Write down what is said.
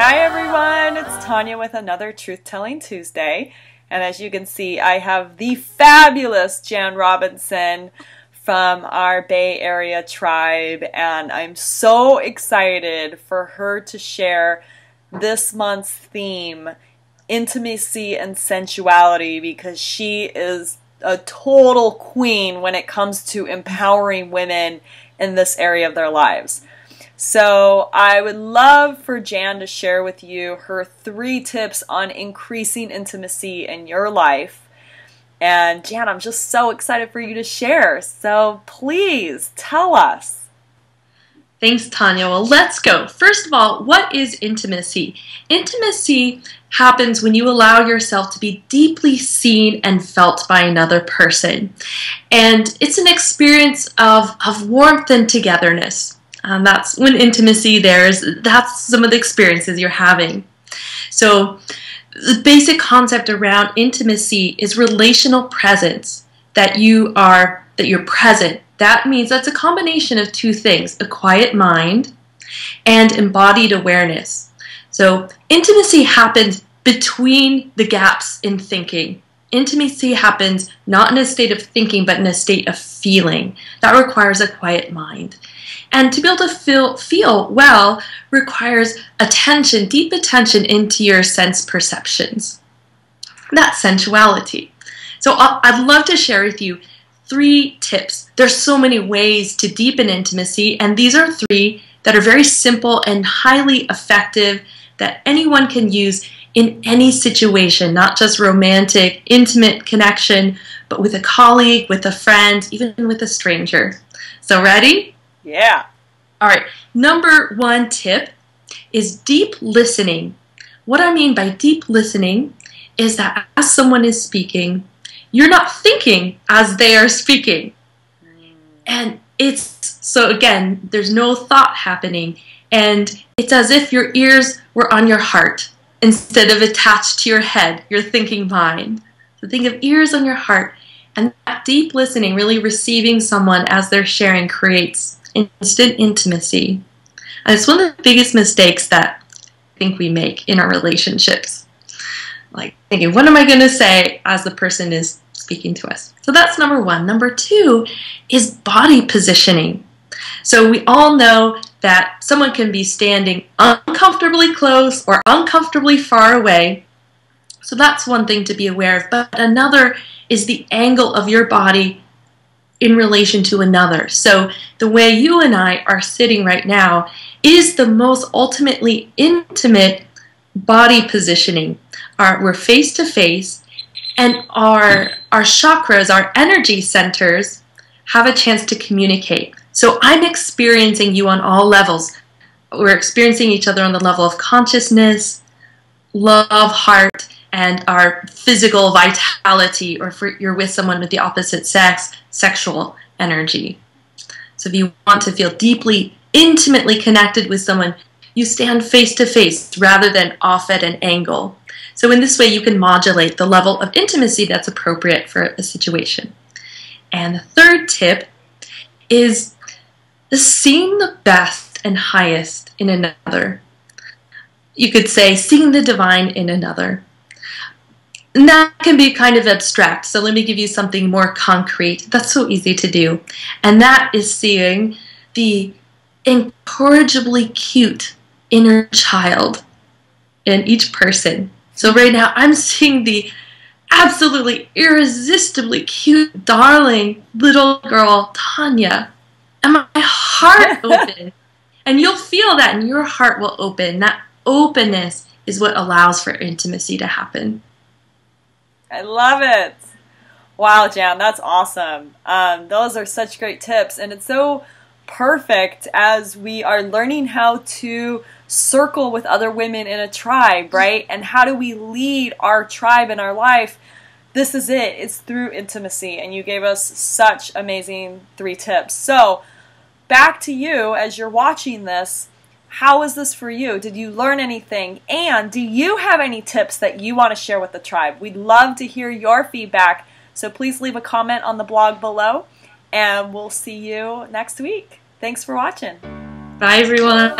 Hi everyone, it's Tanya with another Truth Telling Tuesday. And as you can see, I have the fabulous Jan Robinson from our Bay Area tribe, and I'm so excited for her to share this month's theme, intimacy and sensuality, because she is a total queen when it comes to empowering women in this area of their lives. So I would love for Jan to share with you her 3 tips on increasing intimacy in your life. And Jan, I'm just so excited for you to share. So please tell us. Thanks, Tanya. Well, let's go. First of all, what is intimacy? Intimacy happens when you allow yourself to be deeply seen and felt by another person. And it's an experience of warmth and togetherness. That's when intimacy that's some of the experiences you're having. So the basic concept around intimacy is relational presence, that you're present. That means that's a combination of 2 things, a quiet mind and embodied awareness. So intimacy happens between the gaps in thinking. Intimacy happens not in a state of thinking, but in a state of feeling. That requires a quiet mind. And to be able to feel well requires attention, deep attention into your sense perceptions. That's sensuality. So I'd love to share with you 3 tips. There's so many ways to deepen intimacy, and these are 3 that are very simple and highly effective that anyone can use in any situation, not just romantic, intimate connection, but with a colleague, with a friend, even with a stranger. So ready? Yeah. All right. Number 1 tip is deep listening. What I mean by deep listening is that as someone is speaking, you're not thinking as they are speaking. And so again, there's no thought happening. And it's as if your ears were on your heart instead of attached to your head, your thinking mind. So think of ears on your heart. And that deep listening, really receiving someone as they're sharing, creates instant intimacy. And it's one of the biggest mistakes that I think we make in our relationships. Like thinking, what am I going to say as the person is speaking to us? So that's number 1. Number 2 is body positioning. So we all know that someone can be standing uncomfortably close or uncomfortably far away. So that's one thing to be aware of. But another is the angle of your body in relation to another. So the way you and I are sitting right now is the most ultimately intimate body positioning. We're face to face, and our chakras, our energy centers, have a chance to communicate. So I'm experiencing you on all levels. We're experiencing each other on the level of consciousness, love, heart, and our physical vitality, or if you're with someone with the opposite sex, sexual energy. So if you want to feel deeply, intimately connected with someone, you stand face to face rather than off at an angle. So in this way, you can modulate the level of intimacy that's appropriate for a situation. And the 3rd tip is seeing the best and highest in another. You could say, seeing the divine in another. And that can be kind of abstract, so let me give you something more concrete. That's so easy to do. And that is seeing the incorrigibly cute inner child in each person. So right now, I'm seeing the absolutely irresistibly cute, darling little girl, Tanya. And my heart opened. And you'll feel that, and your heart will open. That openness is what allows for intimacy to happen. I love it. Wow, Jan, that's awesome. Those are such great tips, and it's so perfect as we are learning how to circle with other women in a tribe, right? And how do we lead our tribe in our life? This is it. It's through intimacy, and you gave us such amazing 3 tips. So back to you as you're watching this. How is this for you? Did you learn anything? And do you have any tips that you want to share with the tribe? We'd love to hear your feedback. So please leave a comment on the blog below, and we'll see you next week. Thanks for watching. Bye, everyone.